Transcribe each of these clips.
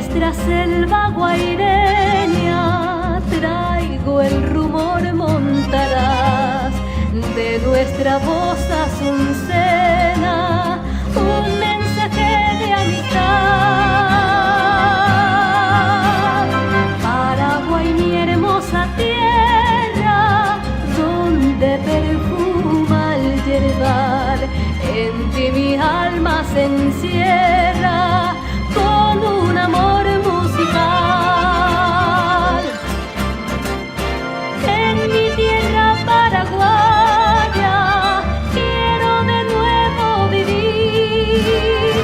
nuestra selva guaireña traigo el rumor, montarás de nuestra voz azucena un mensaje de amistad. Paraguay, mi hermosa tierra, donde perfuma el yerbal, en ti mi alma se encierra con un amor musical. En mi tierra paraguaya quiero de nuevo vivir,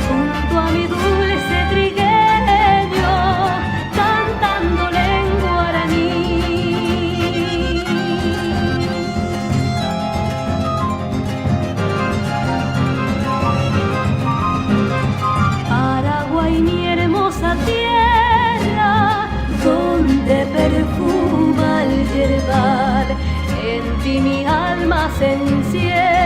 junto a mi dulce trigueño, cantándole en guaraní. Paraguay, mi hermosa tierra, donde perfuma el yerbal, en ti mi alma se encierra